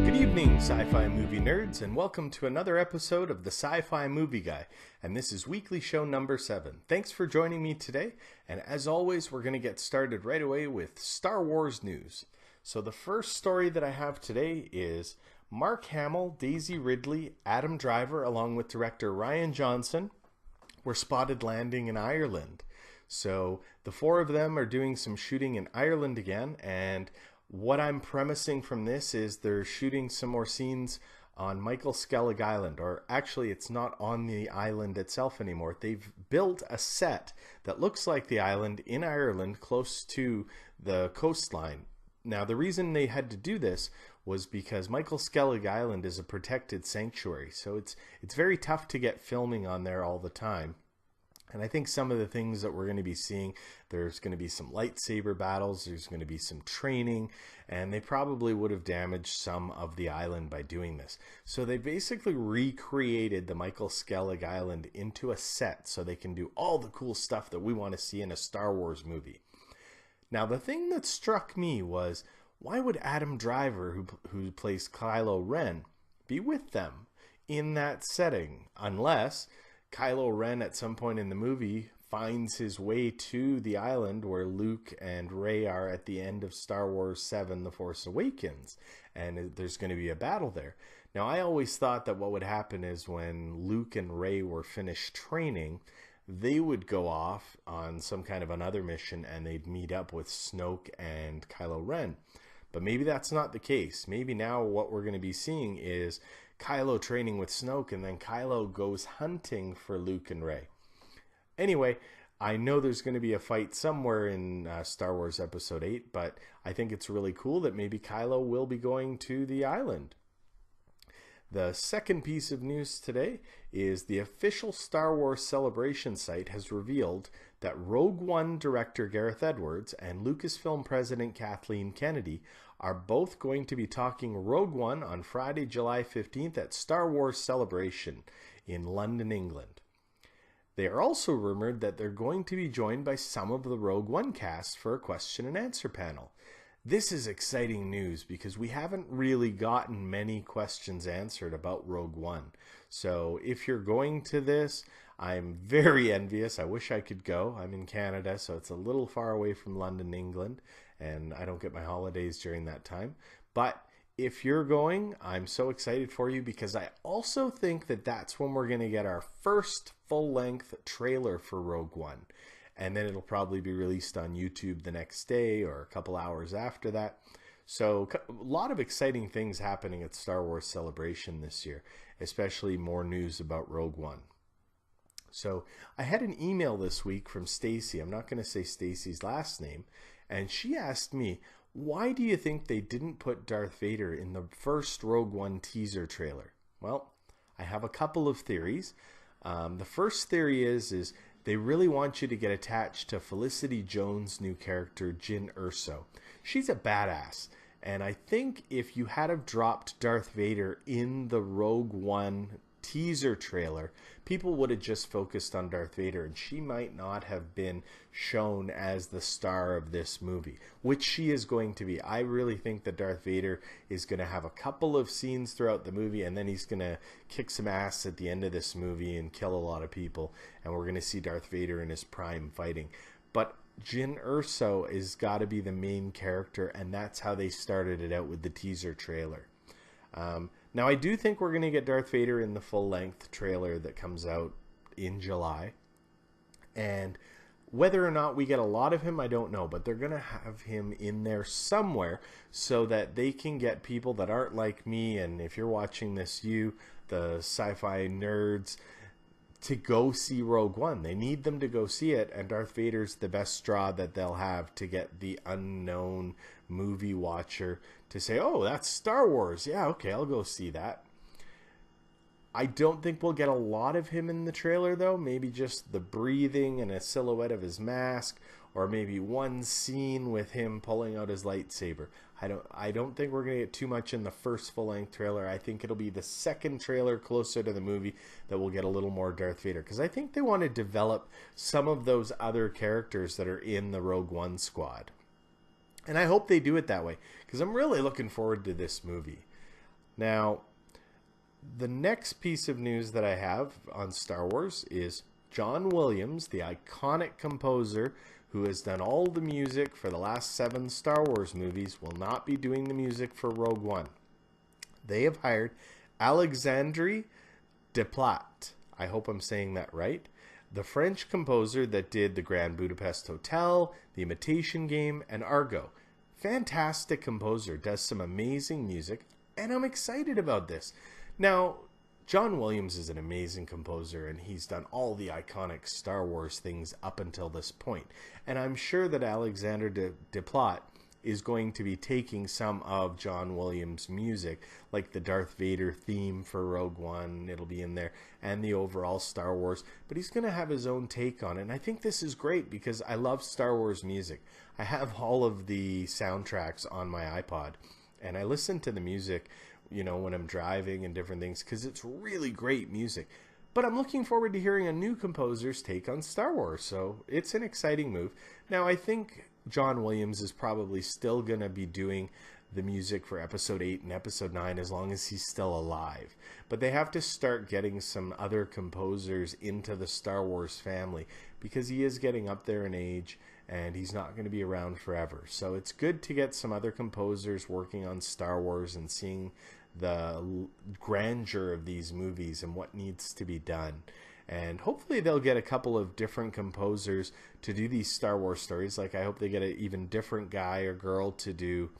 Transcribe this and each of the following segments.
Good evening, sci-fi movie nerds, and welcome to another episode of the Sci-Fi Movie Guy. And this is weekly show number 7. Thanks for joining me today, and as always, we're going to get started right away with Star Wars news. So the first story that I have today is Mark Hamill, Daisy Ridley, Adam Driver, along with director Rian Johnson, were spotted landing in Ireland. So the four of them are doing some shooting in Ireland again, and what I'm premising from this is they're shooting some more scenes on Michael Skellig Island, or actually it's not on the island itself anymore. They've built a set that looks like the island in Ireland close to the coastline. Now the reason they had to do this was because Michael Skellig Island is a protected sanctuary, so it's very tough to get filming on there all the time. And I think some of the things that we're going to be seeing, there's going to be some lightsaber battles, there's going to be some training, and they probably would have damaged some of the island by doing this. So they basically recreated the Michael Skellig Island into a set so they can do all the cool stuff that we want to see in a Star Wars movie. Now the thing that struck me was, why would Adam Driver, who plays Kylo Ren, be with them in that setting? Unless Kylo Ren at some point in the movie finds his way to the island where Luke and Rey are at the end of Star Wars 7 The Force Awakens, and there's going to be a battle there. Now I always thought that what would happen is when Luke and Rey were finished training, they would go off on some kind of another mission and they'd meet up with Snoke and Kylo Ren. But maybe that's not the case. Maybe now what we're going to be seeing is Kylo training with Snoke, and then Kylo goes hunting for Luke and Rey. Anyway, I know there's going to be a fight somewhere in Star Wars Episode 8, but I think it's really cool that maybe Kylo will be going to the island. The second piece of news today is the official Star Wars Celebration site has revealed that Rogue One director Gareth Edwards and Lucasfilm president Kathleen Kennedy are both going to be talking Rogue One on Friday, July 15th at Star Wars Celebration in London, England. They are also rumored that they're going to be joined by some of the Rogue One cast for a question and answer panel. This is exciting news because we haven't really gotten many questions answered about Rogue One. So if you're going to this, I'm very envious. I wish I could go. I'm in Canada, so it's a little far away from London, England, and I don't get my holidays during that time. But if you're going, I'm so excited for you because I also think that that's when we're going to get our first full-length trailer for Rogue One. And then it'll probably be released on YouTube the next day or a couple hours after that. So a lot of exciting things happening at Star Wars Celebration this year, especially more news about Rogue One. So I had an email this week from Stacy. I'm not going to say Stacy's last name. And she asked me, why do you think they didn't put Darth Vader in the first Rogue One teaser trailer? Well, I have a couple of theories. The first theory is they really want you to get attached to Felicity Jones' new character, Jyn Erso. She's a badass. And I think if you had have dropped Darth Vader in the Rogue One teaser trailer, people would have just focused on Darth Vader, and she might not have been shown as the star of this movie, which she is going to be. I really think that Darth Vader is going to have a couple of scenes throughout the movie, and then he's going to kick some ass at the end of this movie and kill a lot of people, and we're going to see Darth Vader in his prime fighting. But Jyn Erso has got to be the main character, and that's how they started it out with the teaser trailer. Now, I do think we're going to get Darth Vader in the full-length trailer that comes out in July. And whether or not we get a lot of him, I don't know. But they're going to have him in there somewhere so that they can get people that aren't like me. And if you're watching this, the sci-fi nerds, to go see Rogue One. They need them to go see it. And Darth Vader's the best straw that they'll have to get the unknown movie watcher to say, oh, that's Star Wars. Yeah, okay, I'll go see that. I don't think we'll get a lot of him in the trailer, though. Maybe just the breathing and a silhouette of his mask, or maybe one scene with him pulling out his lightsaber. I don't think we're going to get too much in the first full-length trailer. I think it'll be the second trailer closer to the movie that we'll get a little more Darth Vader, because I think they want to develop some of those other characters that are in the Rogue One squad. And I hope they do it that way, because I'm really looking forward to this movie. Now, the next piece of news that I have on Star Wars is John Williams, the iconic composer who has done all the music for the last 7 Star Wars movies, will not be doing the music for Rogue One. They have hired Alexandre Desplat. I hope I'm saying that right. The French composer that did the Grand Budapest Hotel, The Imitation Game, and Argo. Fantastic composer, does some amazing music, and I'm excited about this. Now, John Williams is an amazing composer, and he's done all the iconic Star Wars things up until this point. And I'm sure that Alexandre Desplat is going to be taking some of John Williams' music, like the Darth Vader theme for Rogue One, it'll be in there, and the overall Star Wars, but he's going to have his own take on it. And I think this is great because I love Star Wars music. I have all of the soundtracks on my iPod, and I listen to the music, you know, when I'm driving and different things, because it's really great music. But I'm looking forward to hearing a new composer's take on Star Wars, so it's an exciting move. Now, I think John Williams is probably still going to be doing the music for Episode 8 and Episode 9 as long as he's still alive. But they have to start getting some other composers into the Star Wars family, because he is getting up there in age and he's not going to be around forever. So it's good to get some other composers working on Star Wars and seeing the grandeur of these movies and what needs to be done. And hopefully they'll get a couple of different composers to do these Star Wars stories. Like, I hope they get an even different guy or girl to do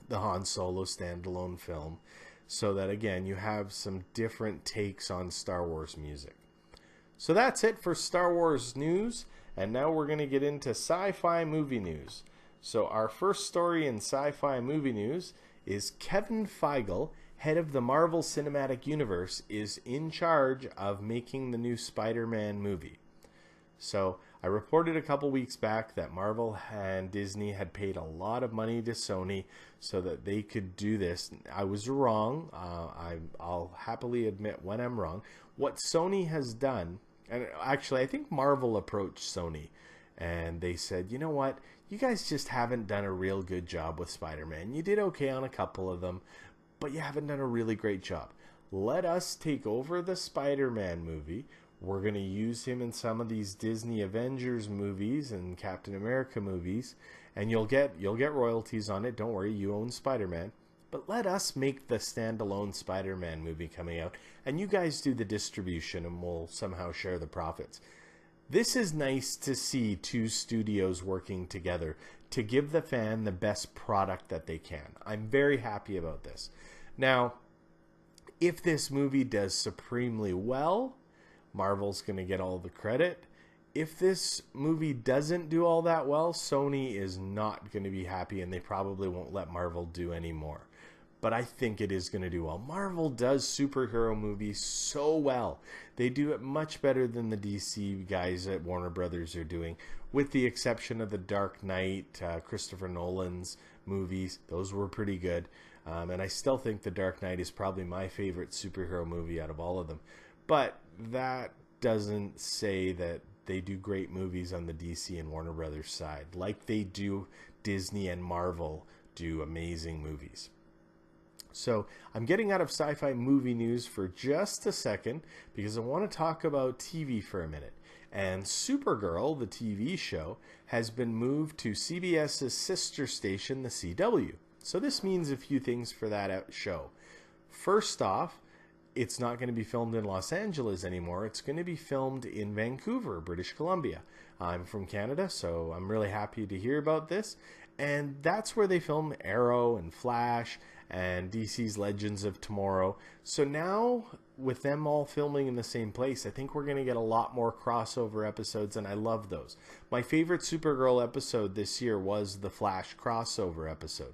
the Han Solo standalone film, so that, again, you have some different takes on Star Wars music. So that's it for Star Wars news. And now we're going to get into sci-fi movie news. So our first story in sci-fi movie news is Kevin Feige, head of the Marvel Cinematic Universe, is in charge of making the new Spider-Man movie. So I reported a couple weeks back that Marvel and Disney had paid a lot of money to Sony so that they could do this. I was wrong. I'll happily admit when I'm wrong. What Sony has done, and actually I think Marvel approached Sony and they said, you know what, you guys just haven't done a real good job with Spider-Man. You did okay on a couple of them, but you haven't done a really great job. Let us take over the Spider-Man movie. We're going to use him in some of these Disney Avengers movies and Captain America movies, and you'll get royalties on it. Don't worry, you own Spider-Man. But let us make the standalone Spider-Man movie coming out, and you guys do the distribution, and we'll somehow share the profits. This is nice to see two studios working together to give the fan the best product that they can. I'm very happy about this. Now, if this movie does supremely well, Marvel's going to get all the credit. If this movie doesn't do all that well, Sony is not going to be happy, and they probably won't let Marvel do any more. But I think it is going to do well. Marvel does superhero movies so well. They do it much better than the DC guys at Warner Brothers are doing, with the exception of the Dark Knight, Christopher Nolan's movies. Those were pretty good. And I still think the Dark Knight is probably my favorite superhero movie out of all of them. But that doesn't say that they do great movies on the DC and Warner Brothers side. Like they do, Disney and Marvel do amazing movies. So I'm getting out of sci-fi movie news for just a second because I want to talk about TV for a minute. And Supergirl, the TV show, has been moved to CBS's sister station, the CW. So this means a few things for that show. First off, it's not going to be filmed in Los Angeles anymore. It's going to be filmed in Vancouver, British Columbia. I'm from Canada, so I'm really happy to hear about this. And that's where they film Arrow and Flash and DC's Legends of Tomorrow. So now, with them all filming in the same place, I think we're going to get a lot more crossover episodes, and I love those. My favorite Supergirl episode this year was the Flash crossover episode.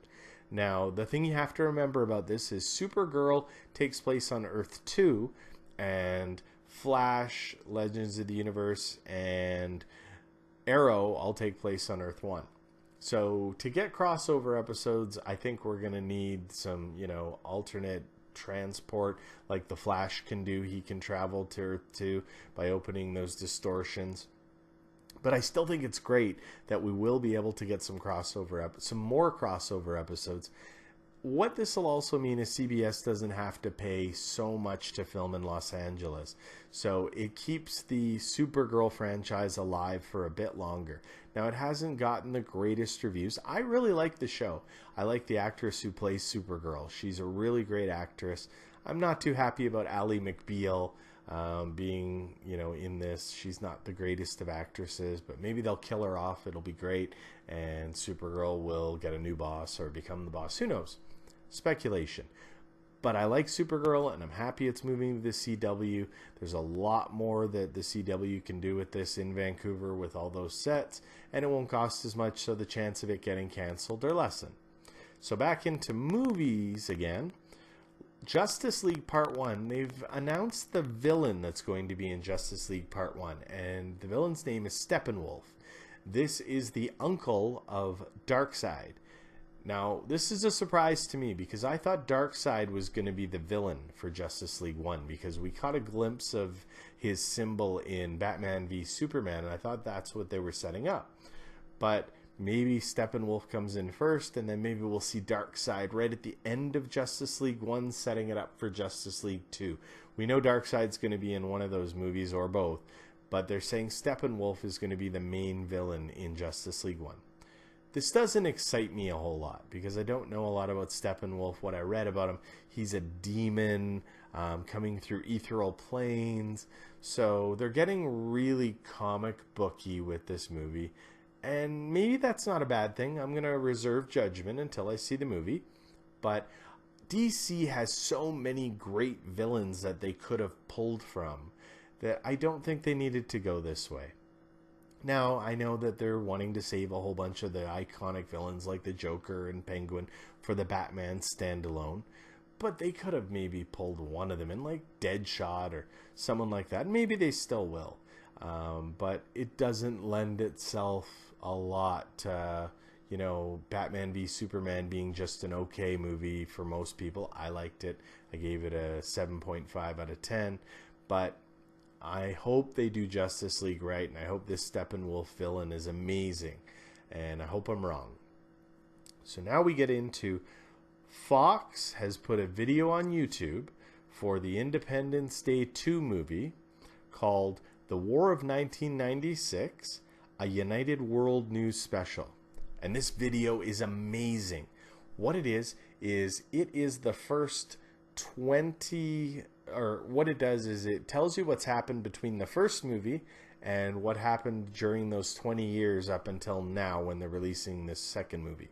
Now, the thing you have to remember about this is Supergirl takes place on Earth 2, and Flash, Legends of the Universe, and Arrow all take place on Earth 1. So to get crossover episodes, I think we're going to need some, alternate transport like the Flash can do. He can travel to Earth 2 by opening those distortions. But I still think it's great that we will be able to get some more crossover episodes. What this will also mean is CBS doesn't have to pay so much to film in Los Angeles. So it keeps the Supergirl franchise alive for a bit longer. Now, it hasn't gotten the greatest reviews. I really like the show. I like the actress who plays Supergirl. She's a really great actress. I'm not too happy about Ally McBeal being, in this. She's not the greatest of actresses, but maybe they'll kill her off. It'll be great, and Supergirl will get a new boss or become the boss. Who knows? Speculation. But I like Supergirl, and I'm happy it's moving to the CW. There's a lot more that the CW can do with this in Vancouver with all those sets, and it won't cost as much, so the chance of it getting canceled are lessened. So back into movies again. Justice League Part 1, they've announced the villain that's going to be in Justice League Part 1, and the villain's name is Steppenwolf. This is the uncle of Darkseid. Now, this is a surprise to me because I thought Darkseid was going to be the villain for Justice League 1 because we caught a glimpse of his symbol in Batman v Superman, and I thought that's what they were setting up. But maybe Steppenwolf comes in first, and then maybe we'll see Darkseid right at the end of Justice League 1, setting it up for Justice League 2. We know Darkseid's going to be in one of those movies or both, but they're saying Steppenwolf is going to be the main villain in Justice League 1. This doesn't excite me a whole lot because I don't know a lot about Steppenwolf. What I read about him, he's a demon coming through ethereal planes. So they're getting really comic booky with this movie. And maybe that's not a bad thing. I'm going to reserve judgment until I see the movie. But DC has so many great villains that they could have pulled from that I don't think they needed to go this way. Now, I know that they're wanting to save a whole bunch of the iconic villains like the Joker and Penguin for the Batman standalone, but they could have maybe pulled one of them in, like Deadshot or someone like that. Maybe they still will, but it doesn't lend itself a lot to, Batman v Superman being just an okay movie for most people. I liked it. I gave it a 7.5 out of 10, but I hope they do Justice League right, and I hope this Steppenwolf villain is amazing, and I hope I'm wrong. So now we get into Fox has put a video on YouTube for the Independence Day 2 movie called The War of 1996, a United World News Special. And this video is amazing. What it is the first 20... or what it does is it tells you what's happened between the first movie and what happened during those 20 years up until now when they're releasing this second movie.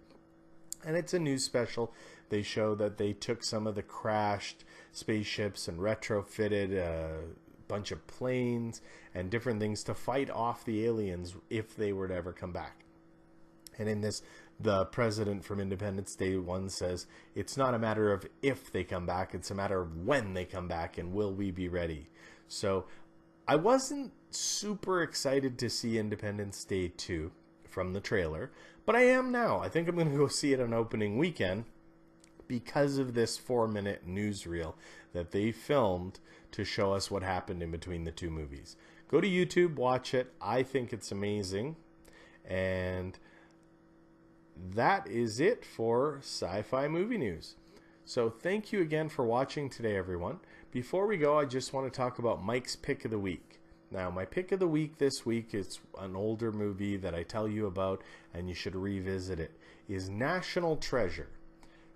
And it's a news special. They show that they took some of the crashed spaceships and retrofitted a bunch of planes and different things to fight off the aliens if they were to ever come back. And in this, the president from Independence Day 1 says, it's not a matter of if they come back, it's a matter of when they come back and will we be ready. So I wasn't super excited to see Independence Day 2 from the trailer, but I am now. I think I'm going to go see it on opening weekend because of this 4-minute newsreel that they filmed to show us what happened in between the two movies. Go to YouTube, watch it. I think it's amazing. And that is it for Sci-Fi Movie News. So thank you again for watching today, everyone. Before we go, I just want to talk about Mike's Pick of the Week. Now, my pick of the week this week is an older movie that I tell you about, and you should revisit it, is National Treasure.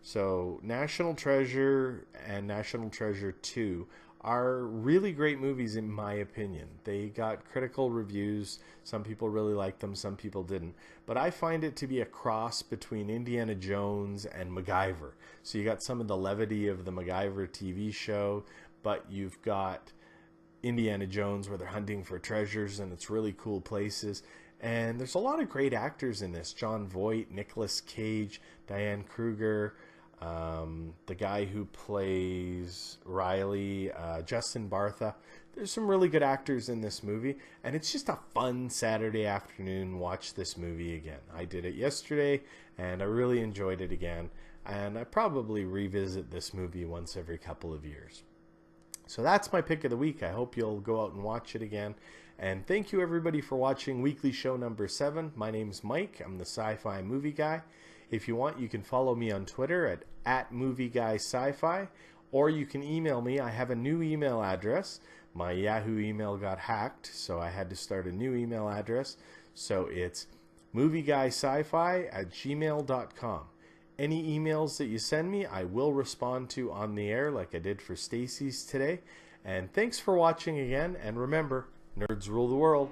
So National Treasure and National Treasure 2 are really great movies in my opinion. They got critical reviews. Some people really liked them, some people didn't. But I find it to be a cross between Indiana Jones and MacGyver. So you got some of the levity of the MacGyver TV show, but you've got Indiana Jones where they're hunting for treasures and it's really cool places. And there's a lot of great actors in this. Jon Voight, Nicolas Cage, Diane Kruger, the guy who plays Riley, Justin Bartha. There's some really good actors in this movie, and it's just a fun Saturday afternoon watch this movie again. I did it yesterday, and I really enjoyed it again, and I probably revisit this movie once every couple of years. So that's my pick of the week. I hope you'll go out and watch it again. And thank you everybody for watching weekly show number 7. My name's Mike. I'm the Sci-Fi Movie Guy. If you want, you can follow me on Twitter at @MovieGuySci-Fi, or you can email me. I have a new email address. My Yahoo email got hacked, so I had to start a new email address. So it's movieguySci-fi@gmail.com. Any emails that you send me, I will respond to on the air like I did for Stacy's today. And thanks for watching again, and remember, nerds rule the world.